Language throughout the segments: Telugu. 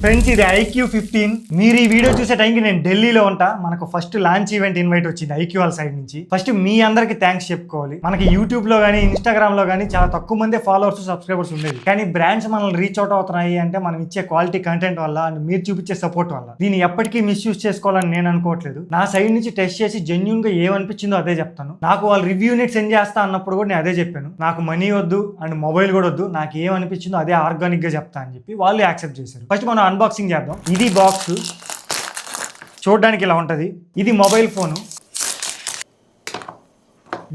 ఫ్రెండ్స్ ఇది IQ15. మీరు ఈ వీడియో చూసే టైంకి నేను ఢిల్లీలో ఉంటా. మనకు ఫస్ట్ లాంచ్ ఈవెంట్ ఇన్వైట్ వచ్చింది IQ వాళ్ళ సైడ్ నుంచి. ఫస్ట్ మీ అందరికి థ్యాంక్స్ చెప్పుకోవాలి. మనకి యూట్యూబ్ లో కానీ ఇన్స్టాగ్రామ్ లో కానీ చాలా తక్కువ మంది ఫాలోవర్స్ సబ్స్క్రైబర్స్ ఉండేది. కానీ బ్రాండ్స్ మనల్ని రీచ్ అవుట్ అవుతున్నాయి అంటే మనం ఇచ్చే క్వాలిటీ కంటెంట్ వల్ల అండ్ మీరు చూపించే సపోర్ట్ వల్ల. దీన్ని ఎప్పటికీ మిస్యూజ్ చేసుకోవాలని నేను అనుకోవట్లేదు. నా సైడ్ నుంచి టెస్ట్ చేసి జెన్యూన్ గా ఏమనిపించిందో అదే చెప్తాను. నాకు వాళ్ళు రివ్యూ యూనిట్ సెండ్ చేస్తా అన్నప్పుడు కూడా నేను అదే చెప్పాను. నాకు మనీ వద్దు అండ్ మొబైల్ కూడా వద్దు, నాకు ఏమనిపించిందో అదే ఆర్గానిక్ గా చెప్తా అని చెప్పి వాళ్ళు యాక్సెప్ట్ చేశారు. ఫస్ట్ మనం అన్బాక్సింగ్ చేద్దాం. ఇది బాక్స్ చూడడానికి ఇలా ఉంటది. ఇది మొబైల్ ఫోను.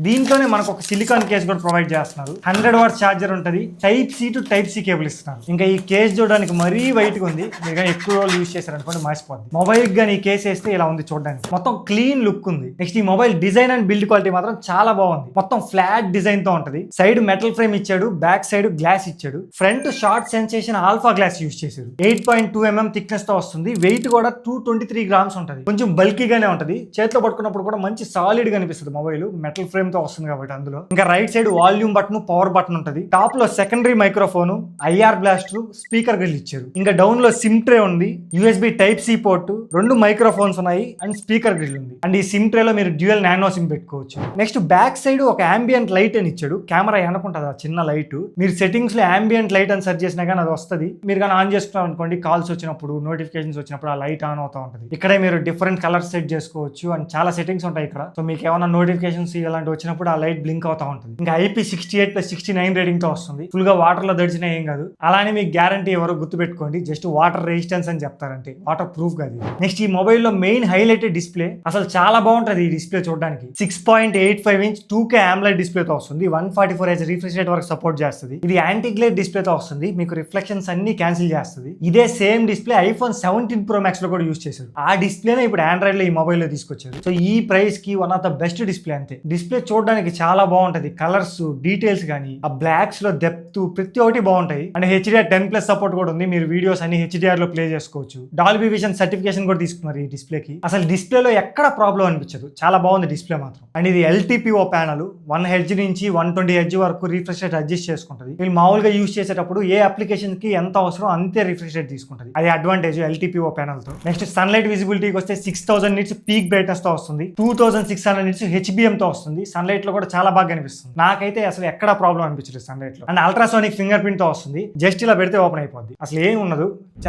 దీంట్లోనే మనకు ఒక సిలికాన్ కేస్ కూడా ప్రొవైడ్ చేస్తున్నారు. 100 వాట్ ఛార్జర్ ఉంటుంది. Type C to type C cable ఇస్తున్నారు. ఇంకా ఈ కేస్ చూడడానికి మరీ వైట్ గా ఉంది. మీరు ఎక్కువ రోజులు యూజ్ చేశారనుకోండి మాసిపోద్ది. మొబైల్ గానీ ఈ కేస్ వేస్తే ఇలా ఉంది చూడడానికి. మొత్తం క్లీన్ లుక్ ఉంది. నెక్స్ట్ ఈ mobile design and build quality మాత్రం చాలా బాగుంది. మొత్తం ఫ్లాట్ డిజైన్ తో ఉంటది. సైడ్ మెటల్ ఫ్రేమ్ ఇచ్చాడు, బ్యాక్ సైడ్ గ్లాస్ ఇచ్చాడు. Front short sensation alpha glass use చేశారు. 8.2 mm థిక్నెస్ తో వస్తుంది. వెయిట్ కూడా 223 grams ఉంటుంది. కొంచెం బల్కీగానే ఉంటది. చేతిలో పట్టుకున్నప్పుడు కూడా మంచి సాలిడ్ గా అనిపిస్తుంది మొబైల్. మెటల్ ఫ్రేమ్ తో వస్తుంది కాబట్టి అందులో. ఇంకా right side volume button, power button ఉంటుంది. టాప్ లో secondary microphone, IR blaster, speaker grill ఇచ్చారు. ఇంకా డౌన్ లో సిమ్ ట్రే ఉంది, USB type C port, 2 microphones ఉన్నాయి అండ్ స్పీకర్ గ్రిల్ ఉంది. అండ్ ఈ సిమ్ ట్రే లో మీరు డ్యూయల్ నానో సిమ్ పెట్టుకోవచ్చు. నెక్స్ట్ బ్యాక్ సైడ్ ఒక అంబియంట్ లైట్ అని ఇచ్చాడు. కెమెరా అనుకుంటుంది ఆ చిన్న లైట్. మీరు సెట్టింగ్స్ లో అంబియంట్ లైట్ అని సెర్చ్ చేసినా కానీ అది వస్తుంది. మీరు కానీ ఆన్ చేసుకున్నారు అనుకోండి, కాల్స్ వచ్చినప్పుడు, నోటిఫికేషన్స్ వచ్చినప్పుడు ఆ లైట్ ఆన్ అవుతా ఉంటుంది. ఇక్కడే మీరు డిఫరెంట్ కలర్స్ సెట్ చేసుకోవచ్చు అండ్ చాలా సెట్టింగ్స్ ఉంటాయి ఇక్కడ. సో మీకు ఏమైనా నోటిఫికేషన్స్ ఇలాంటి వచ్చినప్పుడు ఆ లైట్ బ్లింక్ అవుతా ఉంటుంది. ఇంకా IP68+69 రేటింగ్ తో వస్తుంది. ఫుల్ గా వాటర్ లో దడిచినా ఏం కాదు. అలానే మీకు గ్యారంటీ ఎవరో గుర్తు పెట్టుకోండి, జస్ట్ వాటర్ రెసిస్టెన్స్ అని చెప్తారంటే, వాటర్ ప్రూఫ్ కాదు. నెక్స్ట్ ఈ మొబైల్ లో మెయిన్ హైలైటెడ్ డిస్ప్లే. అసలు చాలా బాగుంటది ఈ డిస్ప్లే చూడడానికి. 6.85 inch 2K AMOLED డిస్ప్లే తో వస్తుంది. 144Hz రిఫ్రెష్ రేట్ వరకు సపోర్ట్ చేస్తుంది. ఇది యాంటీ గ్లేర్ డిస్ప్లే తో వస్తుంది. మీకు రిఫ్లెక్షన్స్ అన్ని క్యాన్సిల్ చేస్తుంది. ఇదే same display iPhone 17 Pro Max లో కూడా యూజ్ చేశారు. ఆ డిస్ప్లేనే ఇప్పుడు ఆండ్రాయిడ్ లో ఈ మొబైల్ లో తీసుకొచ్చారు. సో ఈ ప్రైస్ కి one of the best display అంతే. డిస్ప్లే చూడడానికి చాలా బాగుంటది. కలర్స్, డీటెయిల్స్ కానీ ఆ బ్లాక్స్ లో డెప్త్ ప్రతి ఒక్కటి బాగుంటాయి. అండ్ HDR10+ సపోర్ట్ కూడా ఉంది. మీరు వీడియోస్ అన్ని HDR లో ప్లే చేసుకోవచ్చు. డాల్బీ విజన్ సర్టిఫికేషన్ కూడా తీసుకున్నారు ఈ డిస్ప్లేకి. అసలు డిస్ప్లేలో ఎక్కడ ప్రాబ్లం అనిపించదు. చాలా బాగుంది డిస్ప్లే మాత్రం. అండ్ ఇది LTPO ప్యానల్. 1 Hz నుంచి 120 Hz వరకు రిఫ్రెష్ రేట్ అడ్జస్ట్ చేసుకుంటుంది. వీళ్ళు మామూలుగా యూజ్ చేసేటప్పుడు ఏ అప్లికేషన్ కి ఎంత అవసరం అంతే రిఫ్రెష్ రేట్ తీసుకుంటుంది. అది అడ్వాంటేజ్ LTPO ప్యానల్ తో. నెక్స్ట్ సన్లైట్ విజిబిలిటీకి వస్తే 6000 nits పీక్ బ్రైట్నెస్ తో వస్తుంది. 2600 nits HBM తో వస్తుంది. సన్లైట్ లో కూడా చాలా బాగా కనిపిస్తుంది. నాకైతే అసలు ఎక్కడ ప్రాబ్లం అనిపించలేదు సన్లైట్ లో. అండ్ అల్ట్రాసోనిక్ ఫింగర్ ప్రింట్ తో వస్తుంది. జస్ట్ ఇలా పెడితే ఓపెన్ అయిపోద్ది. అసలు ఏం ఉండదు,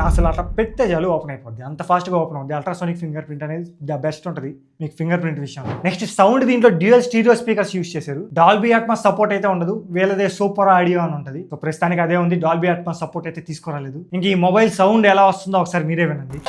అసలు అట్లా పెడితే చాలు ఓపెన్ అయిపోద్ది. అంత ఫాస్ట్ గా ఓపెన్ అవుతుంది. అల్ట్రాసోనిక్ ఫింగర్ ప్రింట్ అనేది ద బెస్ట్ ఉంటుంది మీకు ఫింగర్ ప్రింట్ విషయం. నెక్స్ట్ సౌండ్, దీంట్లో డ్యూయల్ స్టీరియో స్పీకర్స్ యూస్ చేశారు. డాల్బీ అట్మాస్ సపోర్ట్ అయితే ఉండదు. వీళ్ళదే సూపర్ ఆడియో అని ఉంటుంది. సో ప్రస్తుతానికి అదే ఉంది. డాల్బీ అట్మాస్ సపోర్ట్ అయితే తీసుకురాలేదు. ఇంక ఈ మొబైల్ సౌండ్ ఎలా వస్తుందో ఒకసారి మీరే వినండి.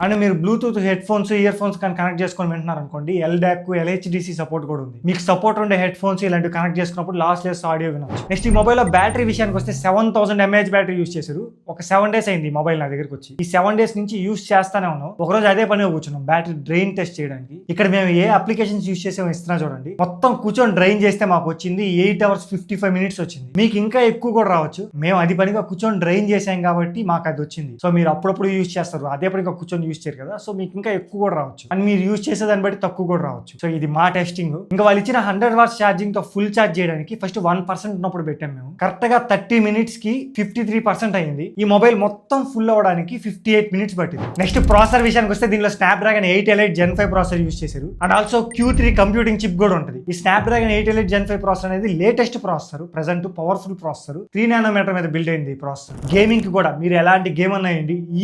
అండ్ మీరు Bluetooth head phones, ear phones కానీ కనెక్ట్ చేసుకొని వింటున్నారు అనుకోండి, LDAC, LHDC సపోర్ట్ కూడా ఉంది. మీకు సపోర్ట్ ఉండే హెడ్ ఫోన్స్ ఇలాంటివి కనెక్ట్ చేసుకున్నప్పుడు లాస్లెస్ ఆడియో వినొచ్చు. నెక్స్ట్ ఈ మొబైల్ లో బ్యాటరీ విషయానికి వస్తే 7000 mAh బ్యాటరీ యూస్ చేశారు. ఒక 7 days అయింది ఈ మొబైల్ నా దగ్గరకు వచ్చి. ఈ 7 days నుంచి యూస్ చేస్తానే ఉన్నాం. ఒకరోజు అదే పని కూర్చున్నాం బ్యాటరీ డ్రైన్ టెస్ట్ చేయడానికి. ఇక్కడ మేము ఏ అప్లికేషన్స్ యూస్ చేసామో ఇస్తున్నా చూడండి. మొత్తం కూర్చొని డ్రైన్ చేస్తే మాకు వచ్చింది 8 hours 55 minutes వచ్చింది. మీకు ఇంకా ఎక్కువ కూడా రావచ్చు. మేము అది పనిగా కూర్చొని డ్రైన్ చేసాం కాబట్టి మాకు అది వచ్చింది. సో మీరు అప్పుడప్పుడు యూస్ చేస్తారు, అదే పనిగా కూర్చొని యూస్ చేయరు కదా. సో మీకు ఇంకా ఎక్కువ కూడా రావచ్చు. అండ్ మీరు యూస్ చేసేదాన్ని బట్టి తక్కువ కూడా రావచ్చు. సో ఇది మా టెస్టింగ్. ఇంకా వాళ్ళు ఇచ్చిన 100 watts ఛార్జింగ్ తో ఫుల్ ఛార్జ్ చేయడానికి ఫస్ట్ 1% ఉన్నప్పుడు పెట్టాం మేము. కరెక్ట్ గా 30 minutes కి 53% అయింది. ఈ మొబైల్ మొత్తం ఫుల్ అవడానికి 58 minutes పట్టింది. నెక్స్ట్ ప్రాసెసర్ విషయానికి వస్తే దీనిలో Snapdragon 8 Elite Gen 5 processor use చేశారు. And also Q3 computing chip కూడా ఉంటుంది. ఈ Snapdragon 8 Elite Gen 5 ప్రాసెసర్ అనేది latest processor, present powerful processor. 3 nm మీద బిల్డ్ అయింది ఈ ప్రాసెసర్. గేమింగ్ కి కూడా మీరు ఎలాంటి గేమ్ అన్నా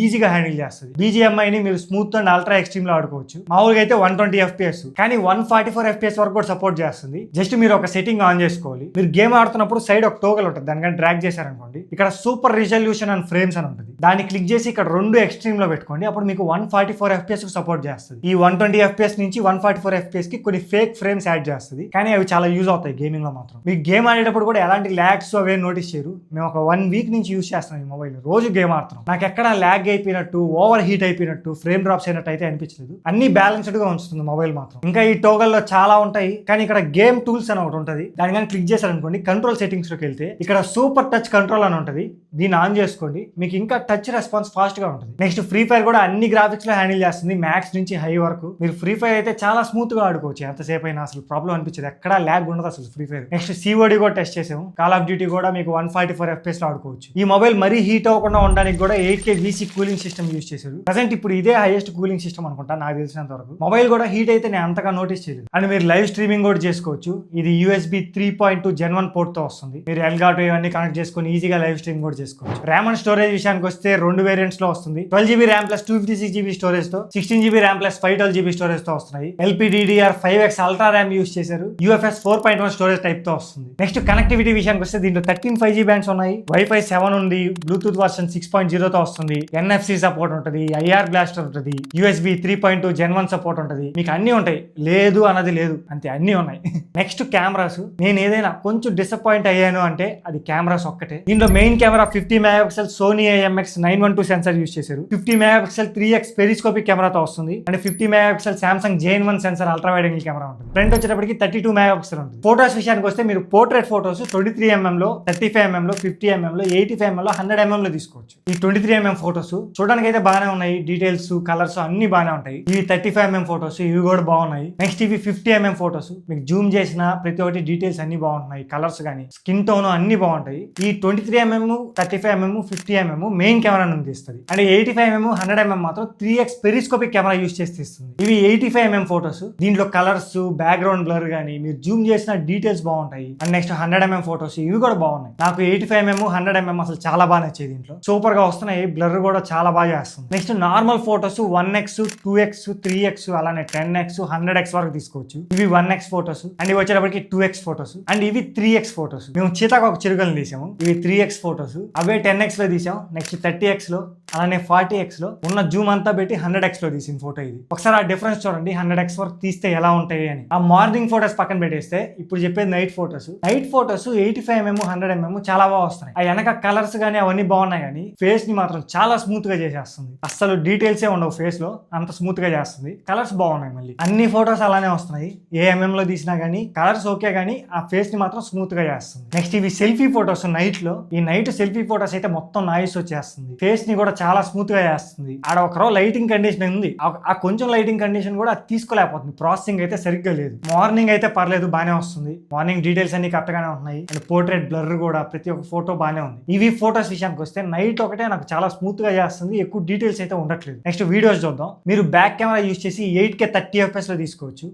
ఈజీగా హ్యాండిల్ చేస్తుంది. BGMI ని మీరు స్మూత్ అండ్ అల్ట్రా ఎక్స్ట్రీమ్ లో ఆడుకోవచ్చు. మామూలుగా అయితే 120 FPS, కానీ 144 FPS వరకు కూడా సపోర్ట్ చేస్తుంది. జస్ట్ మీరు ఒక సెట్టింగ్ ఆన్ చేసుకోవాలి. మీరు గేమ్ ఆడుతున్నప్పుడు సైడ్ ఒక టోగల్ ఉంటుంది, దానికని డ్రాగ్ చేశారనుకోండి, ఇక్కడ సూపర్ రిజల్యూషన్ అండ్ ఫ్రేమ్స్ అని ఉంటుంది. దాన్ని క్లిక్ చేసి ఇక్కడ 2 ఎక్స్ట్రీమ్ లో పెట్టుకోండి. అప్పుడు మీకు 144 FPS కు సపోర్ట్ చేస్తుంది. ఈ 120 FPS నుంచి 144 FPS కి కొన్ని ఫేక్ ఫ్రేమ్స్ యాడ్ చేస్తుంది, కానీ అవి చాలా యూజ్ అవుతాయి గేమింగ్ లో మాత్రం. మీకు గేమ్ ఆడేటప్పుడు కూడా ఎలాంటి ల్యాగ్స్ అవే నోటీస్ చేయరు. మేము ఒక 1 week నుంచి యూజ్ చేస్తున్నాం ఈ మొబైల్. రోజు గేమ్ ఆడుతున్నాం. నాకు ఎక్కడ ల్యాగ్ అయిపోయినట్టు, ఓవర్ హీట్ అయిపోయినట్టు అయినట్టు ఫ్రేమ్ డ్రాప్స్ అయినట్టు అయితే అనిపించలేదు. అన్ని బ్యాలెన్స్డ్ గా ఉంచుతుంది మొబైల్ మాత్రం. ఇంకా ఈ టోగల్ లో చాలా ఉంటాయి, కానీ ఇక్కడ గేమ్ టూల్స్ అని ఒకటి ఉంటుంది. దాని కానీ క్లిక్ చేశారనుకోండి, కంట్రోల్ సెట్టింగ్స్ లోకి వెళ్తే ఇక్కడ సూపర్ టచ్ కంట్రోల్ అని ఉంటుంది. దీన్ని ఆన్ చేసుకోండి, మీకు ఇంకా టచ్ రెస్పాన్స్ ఫాస్ట్ గా ఉంటుంది. నెక్స్ట్ ఫ్రీ ఫైర్ కూడా అన్ని గ్రాఫిక్స్ లో హ్యాండిల్ చేస్తుంది, మ్యాక్స్ నుంచి హై వరకు. మీరు ఫ్రీ ఫైర్ అయితే చాలా స్మూత్ గా ఆడుకోవచ్చు, ఎంతసేపు అయినా అసలు ప్రాబ్లం అనిపించదు, ఎక్కడా ల్యాగ్ ఉండదు అసలు ఫ్రీ ఫైర్. నెక్స్ట్ COD కూడా టెస్ట్ చేసాము, కాల్ ఆఫ్ డ్యూటీ కూడా మీకు 144 FPS లో ఆడుకోవచ్చు. ఈ మొబైల్ మరీ హీట్ అవ్వకుండా ఉండడానికి కూడా 8K VC cooling system use చేశారు. ప్రెసెంట్ ఇప్పుడు ఇదే హైయెస్ట్ కూలింగ్ సిస్టమ్ అనుకుంటా నాకు తెలిసినంత వరకు. మొబైల్ కూడా హీట్ అయితే నేను అంతగా నోటీస్ చేయలేదు. అండ్ మీరు లైవ్ స్ట్రీమింగ్ కూడా చేసుకోవచ్చు. ఇది USB 3.2 Gen 1 పోర్ట్ తో వస్తుంది. మీరు ఎల్గాటో ఇవన్నీ కనెక్ట్ చేసుకుని ఈజీగా లైవ్ స్ట్రీమింగ్ కూడా చేసుకోవచ్చు. ర్యామ్ అండ్ స్టోరేజ్ విషయానికి వస్తే 2 వేరియంట్స్ లో వస్తుంది. 12GB RAM plus 256GB storage తో, 16GB RAM plus 512GB storage తో వస్తున్నాయి. LPDDR5X అల్ట్రా ర్యామ్ యూజ్ చేశారు. UFS 4.1 స్టోరేజ్ టైప్ తో వస్తుంది. నెక్స్ట్ కనెక్టివిటీ విషయానికి వస్తే దీంట్లో 13 5G బ్యాండ్స్ ఉన్నాయి, Wi-Fi 7 ఉంది, బ్లూటూత్ వర్షన్ 6.0 తో వస్తుంది, NFC సపోర్ట్ ఉంటుంది, IR బ్లాస్టర్ ఉంటుంది, USB 3.2 Gen 1 సపోర్ట్ ఉంటుంది. మీకు అన్ని ఉంటాయి, లేదు అన్నది లేదు, అంతే అన్ని ఉన్నాయి. నెక్స్ట్ కెమెరాస్, నేను ఏదైనా కొంచెం డిసప్పాయింట్ అయ్యాను అంటే అది కెమెరాస్ ఒక్కటే. దీంట్లో main camera 50 MP Sony IMX912 sensor use చేశారు. 50 MP 3x పెరిస్కోపిక్ కెమెరాతో వస్తుంది. అండ్ 50 MP Samsung JN1 sensor ultra wide angle camera ఉంటుంది. ఫ్రంట్ వచ్చేటప్పటికి 32 MP ఉంటుంది. ఫోటోస్ విషయానికి వస్తే మీరు పోర్ట్రేట్ ఫోటోస్ 23mm లో, 35mm లో, 50mm లో, 85mm లో, 100mm లో తీసుకోవచ్చు. ఈ 23mm ఫోటోస్ చూడడానికి అయితే బాగానే ఉన్నాయి, డీటెయిల్స్ కలర్స్ అన్ని బాగానే ఉంటాయి. ఇవి 35mm ఫోటోస్, ఇవి కూడా బాగున్నాయి. నెక్స్ట్ ఇవి 50mm ఫోటోస్, మీకు జూమ్ చేసిన ప్రతి ఒక్కటి డీటెయిల్స్ అన్ని బాగుంటున్నాయి, కలర్స్ కానీ స్కిన్ టోన్ అన్ని బాగుంటాయి. ఈ 23mm 35mm 50mm main camera నుంచి తీస్తుంది. అండ్ 85mm 100mm మాత్రం 3x పెరిస్కోపిక్ కెమెరా యూజ్ చేసి తీస్తుంది. ఇవి 85mm ఫోటోస్, దీంట్లో కలర్స్ బ్యాక్గ్రౌండ్ బ్లర్ కానీ మీరు జూమ్ చేసిన డీటెయిల్స్ బాగుంటాయి. అండ్ నెక్స్ట్ 100mm ఫోటోస్, ఇవి కూడా బాగున్నాయి. నాకు 85mm 100mm అసలు చాలా బాగా నచ్చేది, దీంట్లో సూపర్ గా వస్తున్నాయి, బ్లర్ కూడా చాలా బాగా చేస్తుంది. Next normal photos 1x 2x 3x అలానే 10x 100x వరకు తీసుకోవచ్చు. ఇవి 1x ఫోటోస్, అండ్ ఇవి వచ్చేటప్పటికి 2x ఫోటోస్, అండ్ ఇవి 3x ఫోటోస్. మేము చీతాకు ఒక చిరుగలను తీసాము, ఇవి 3x ఫోటోస్. అవే 10x లో తీసాం, నెక్స్ట్ 30x లో, అలానే 40x లో ఉన్న జూమ్ అంతా పెట్టి 100x లో తీసిన ఫోటో ఇది. ఒకసారి ఆ డిఫరెన్స్ చూడండి, 100x వరకు తీస్తే ఎలా ఉంటాయి అని. ఆ మార్నింగ్ ఫోటోస్ పక్కన పెట్టేస్తే ఇప్పుడు చెప్పేది night photos. Night photos 85mm 100mm చాలా బాగా వస్తున్నాయి. ఆ వెనక కలర్స్ కానీ అవన్నీ బాగున్నాయి, కానీ ఫేస్ ని మాత్రం చాలా స్మూత్ గా చేసేస్తుంది. అసలు డీటెయిల్స్ ఏ ఉండవు ఫేస్ లో, అంత స్మూత్ గా చేస్తుంది. కలర్స్ బాగున్నాయి, మళ్ళీ అన్ని ఫోటోస్ అలానే వస్తున్నాయి. ఏ MM లో తీసినా కానీ కలర్స్ ఓకే, కానీ ఆ ఫేస్ ని మాత్రం స్మూత్ గా చేస్తుంది. నెక్స్ట్ ఇవి సెల్ఫీ ఫోటోస్ నైట్ లో. ఈ నైట్ సెల్ఫీ ఫోటోస్ అయితే మొత్తం నాయిస్ వచ్చేస్తుంది, ఫేస్ ని కూడా చాలా స్మూత్ గా చేస్తుంది. ఆడ ఒకరో లైటింగ్ కండిషన్ ఉంది, ఆ కొంచెం లైటింగ్ కండిషన్ కూడా అది తీసుకోలేకపోతుంది. ప్రాసెసింగ్ అయితే సరిగ్గా లేదు. మార్నింగ్ అయితే పర్లేదు, బాగానే వస్తుంది. మార్నింగ్ డీటెయిల్స్ అన్ని కరెక్ట్ గానే ఉన్నాయి. అండ్ పోర్ట్రేట్ బ్లర్ కూడా ప్రతి ఒక్క ఫోటో బాగానే ఉంది. ఇవి ఫోటోస్ విషయానికి వస్తే నైట్ ఒకటే నాకు చాలా స్మూత్ గా చేస్తుంది, ఎక్కువ డీటెయిల్స్ అయితే ఉండట్లేదు. నెక్స్ట్ వీడియోస్ చూద్దాం. మీరు బ్యాక్ కెమెరా యూజ్ చేసి 8K 30 FPS లో తీసుకోవచ్చు.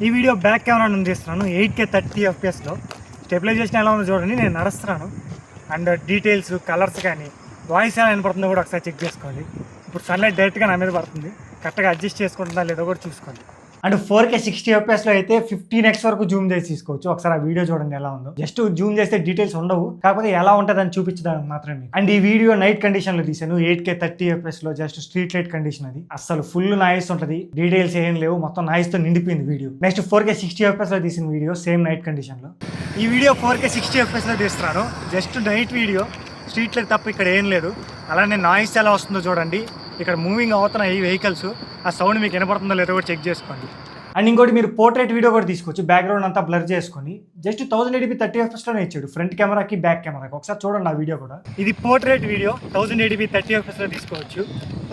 ఈ వీడియో బ్యాక్ కెమెరా నుంచి తీస్తున్నాను, 8K 30 FPS లో. స్టెబిలైజేషన్ ఎలా ఉందో చూడండి, నేను నడుస్తున్నాను. అండ్ డీటెయిల్స్ కలర్స్ కానీ వాయిస్ ఎలా వినపడుతుందో కూడా ఒకసారి చెక్ చేసుకోండి. ఇప్పుడు సన్లైట్ డైరెక్ట్గా నా మీద పడుతుంది, కరెక్ట్గా అడ్జస్ట్ చేసుకుంటుందా లేదో కూడా చూసుకోండి. అండ్ 4K 60 FPS లో అయితే 15x వరకు జూమ్ చేసి తీసుకోవచ్చు. ఒకసారి ఆ వీడియో చూడండి ఎలా ఉందో. జస్ట్ జూమ్ చేస్తే డీటెయిల్స్ ఉండవు, కాకపోతే ఎలా ఉంటుంది అని చూపించడానికి మాత్రమే. అండ్ ఈ వీడియో నైట్ కండిషన్ లో తీసాను, 8K 30 FPS లో, జస్ట్ స్ట్రీట్ లైట్ కండిషన్. అది అసలు ఫుల్ నాయిస్ ఉంటుంది, డీటెయిల్స్ ఏం లేవు, మొత్తం నాయిస్ తో నిండిపోయింది వీడియో. నెక్స్ట్ 4K 60 FPS లో తీసిన వీడియో సేమ్ నైట్ కండిషన్ లో. ఈ వీడియో 4K 60 FPS లో తీస్తున్నాను, just night video, street light తప్ప ఇక్కడ ఏం లేదు. అలానే నాయిస్ ఎలా వస్తుందో చూడండి, ఇక్కడ మూవింగ్ అవుతున్నాయి వెహికల్స్, ఆ సౌండ్ మీకు వినపడుతుందో లేదో కూడా చెక్ చేసుకోండి. అండ్ ఇంకోటి మీరు పోర్ట్రేట్ వీడియో కూడా తీసుకోవచ్చు, బ్యాక్గ్రౌండ్ అంతా బ్లర్ చేసుకొని. జస్ట్ 1080p 30 FPS లోనే ఇచ్చాడు, ఫ్రంట్ కెమెరాకి బ్యాక్ కెమెరాకి. ఒకసారి చూడండి ఆ వీడియో కూడా. ఇది పోర్ట్రేట్ వీడియో 1080p 30 FPS లో తీసుకోవచ్చు.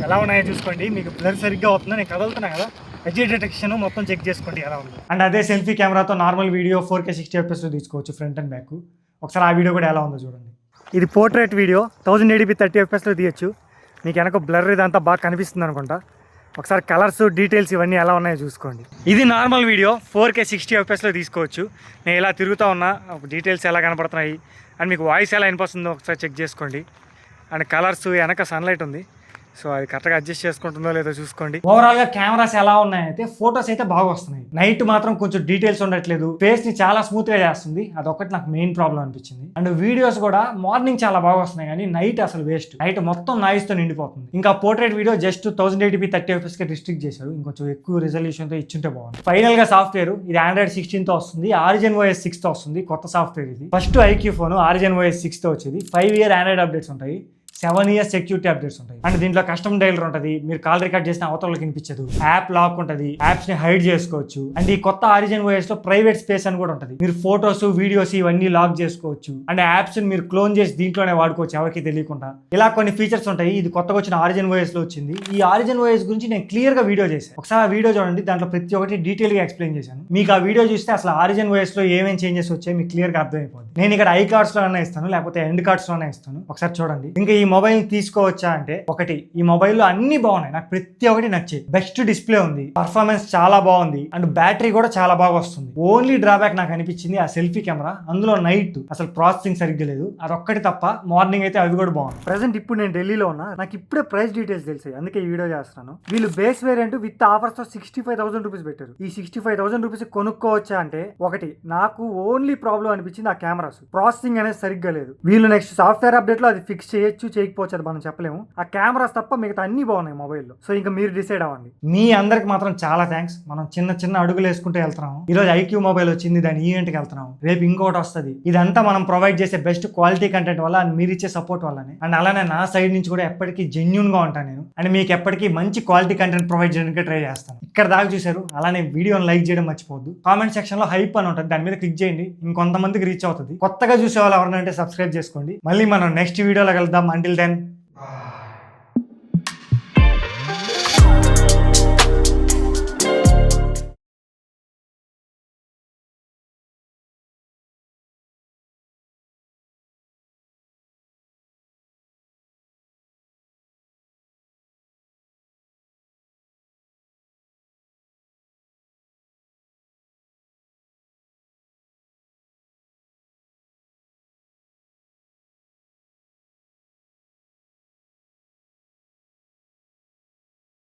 ఎలా ఉన్నాయో చూసుకోండి, మీకు బ్లర్ సరిగ్గా అవుతుందో. నేను కదులుతున్నా కదా, ఎడ్జ్ డిటెక్షన్ మొత్తం చెక్ చేసుకోండి ఎలా ఉంది. అండ్ అదే సెల్ఫీ కెమెరాతో నార్మల్ వీడియో 4K 60 FPS లో తీసుకోవచ్చు, ఫ్రంట్ అండ్ బ్యాక్. ఒకసారి ఆ వీడియో కూడా ఎలా ఉందో చూడండి. ఇది పోర్ట్రేట్ వీడియో 1080p 30 FPS లో తీయచ్చు. మీకు వెనక బ్లర్ ఇదంతా బాగా కనిపిస్తుంది అనుకుంటా. ఒకసారి కలర్స్ డీటెయిల్స్ ఇవన్నీ ఎలా ఉన్నాయో చూసుకోండి. ఇది నార్మల్ వీడియో 4K 60 FPS లో తీసుకోవచ్చు. నేను ఇలా తిరుగుతూ ఉన్నా, డీటెయిల్స్ ఎలా కనపడుతున్నాయి అండ్ మీకు వాయిస్ ఎలా వినిపిస్తుందో ఒకసారి చెక్ చేసుకోండి. అండ్ కలర్స్ వెనక సన్లైట్ ఉంది, సో అది కరెక్ట్గా అడ్జస్ట్ చేసుకుంటుందో లేదో చూసుకోండి. ఓవరాల్ గా కెమెరాస్ ఎలా ఉన్నాయంటే ఫోటోస్ అయితే బాగా వస్తున్నాయి. నైట్ మాత్రం కొంచెం డీటెయిల్స్ ఉండట్లేదు, ఫేస్ ని చాలా స్మూత్ గా చేస్తుంది, అదొకటి నాకు మెయిన్ ప్రాబ్లం అనిపించింది. అండ్ వీడియోస్ కూడా మార్నింగ్ చాలా బాగా వస్తున్నాయి, కానీ నైట్ అసలు వేస్ట్, నైట్ మొత్తం నాయిస్ తో నిండిపోతుంది. ఇంకా portrait video just 1080p 30 FPS కి రిస్ట్రిక్ట్ చేశారు, ఇంకొంచెం ఎక్కువ రిజల్యూషన్ తో ఇచ్చుంటే బాగుంది. ఫైనల్ గా సాఫ్ట్వేర్ ఇది Android 16 తో వస్తుంది, Origin OS 6 తో వస్తుంది. కొత్త సాఫ్ట్వేర్ ఇది. First IQ phone Origin OS 6 తో వచ్చేది. 5 year Android అప్డేట్స్ ఉంటాయి. 7 years సెక్యూరిటీ అప్డేట్స్ ఉంటాయి. అండ్ దీంట్లో కస్టమ్ డైలర్ ఉంటుంది, మీరు కాల్ రికార్డ్ చేసిన అవతలకి వినిపించదు, యాప్ లాక్ ఉంటుంది, యాప్స్ ని హైడ్ చేసుకోవచ్చు. అండ్ ఈ కొత్త ఆరిజిన్ ఓఎస్ లో ప్రైవేట్ స్పేస్ అని కూడా ఉంటుంది, మీరు ఫోటోస్ వీడియోస్ ఇవన్నీ లాక్ చేసుకోవచ్చు. అండ్ యాప్స్ ని మీరు క్లోన్ చేసి దీంట్లోనే వాడుకోవచ్చు ఎవరికి తెలియకుండా. ఇలా కొన్ని ఫీచర్స్ ఉంటాయి. ఇది కొత్తగా వచ్చిన ఆరిజిన్ ఓఎస్ లో వచ్చింది. ఈ ఆరిజిన్ ఓఎస్ గురించి నేను క్లియర్ గా వీడియో చేశాను, ఒకసారి ఆ వీడియో చూడండి. దాంట్లో ప్రతి ఒక్కటి డీటెయిల్ గా ఎక్స్ప్లెయిన్ చేశాను. మీకు ఆ వీడియో చూస్తే అసలు ఆరిజిన్ ఓఎస్ లో ఏమేమి చేంజెస్ వచ్చాయి మీకు క్లియర్ గా అర్థమైపోతుంది. నేను ఇక్కడ ఐ కార్డ్స్ లోనే ఇస్తాను, లేకపోతే ఎండ్ కార్డ్స్ లోనే ఇస్తాను, ఒకసారి చూడండి. ఇంకా ఈ మొబైల్ తీసుకోవచ్చా అంటే, ఒకటి ఈ మొబైల్ లో అన్ని బాగున్నాయి, నాకు ప్రతి ఒక్కటి నచ్చాయి. బెస్ట్ డిస్ప్లే ఉంది, పర్ఫార్మెన్స్ చాలా బాగుంది, అండ్ బ్యాటరీ కూడా చాలా బాగా వస్తుంది. ఓన్లీ డ్రాబ్యాక్ నాకు అనిపించింది ఆ సెల్ఫీ కెమెరా. అందులో నైట్ అసలు ప్రాసెసింగ్ సరిగ్గా లేదు, అదొక్కటి తప్ప. మార్నింగ్ అయితే అవి కూడా బాగుంది. ప్రెసెంట్ ఇప్పుడు నేను ఢిల్లీలో ఉన్నా, నాకు ఇప్పుడే ప్రైస్ డీటెయిల్స్ తెలిసాయి, అందుకే ఈ వీడియో చేస్తున్నాను. వీళ్ళు బేస్ వేరియంట్ విత్ ఆఫర్స్ తో 65,000 రూపీస్ పెట్టారు. ఈ 65,000 రూపీస్ కొనుక్కోవచ్చా అంటే, ఒకటి నాకు ఓన్లీ ప్రాబ్లం అనిపించింది ఆ కెమెరాస్, ప్రాసెసింగ్ అనేది సరిగ్గా లేదు. వీళ్ళు నెక్స్ట్ సాఫ్ట్వేర్ అప్డేట్ లో అది ఫిక్స్ చేయొచ్చు చేయకపోవచ్చు, అది మనం చెప్పలేము. ఆ కెమెరాస్ తప్ప మిగతా అన్ని బాగున్నాయి మొబైల్లో. సో ఇంకా మీరు డిసైడ్ అవ్వండి. మీ అందరికి మాత్రం చాలా థ్యాంక్స్. మనం చిన్న చిన్న అడుగులు వేసుకుంటూ వెళ్తున్నాం. ఈ రోజు ఐక్యూ మొబైల్ వచ్చింది, దాని ఈవెంట్ కి వెళ్తున్నాం, రేపు ఇంకోటి వస్తుంది. ఇదంతా మనం ప్రొవైడ్ చేసే బెస్ట్ క్వాలిటీ కంటెంట్ వల్ల, అండ్ మీరు ఇచ్చే సపోర్ట్ వల్లనే. అండ్ అలానే నా సైడ్ నుంచి కూడా ఎప్పటికీ జెన్యూన్ గా ఉంటాను నేను, అండ్ మీకు ఎప్పటికీ మంచి క్వాలిటీ కంటెంట్ ప్రొవైడ్ చేయడానికి ట్రై చేస్తాను. ఇక్కడ దాకా చూసారు, అలానే వీడియోని లైక్ చేయడం మర్చిపోవద్దు. కామెంట్ సెక్షన్ లో హైప్ అని ఉంటుంది, దాని మీద క్లిక్ చేయండి, ఇంకొంతమందికి రీచ్ అవుతుంది. కొత్తగా చూసే వాళ్ళు ఎవరంటే సబ్స్క్రైబ్ చేసుకోండి. మళ్ళీ మనం నెక్స్ట్ వీడియోలో కలుద్దాం. Until then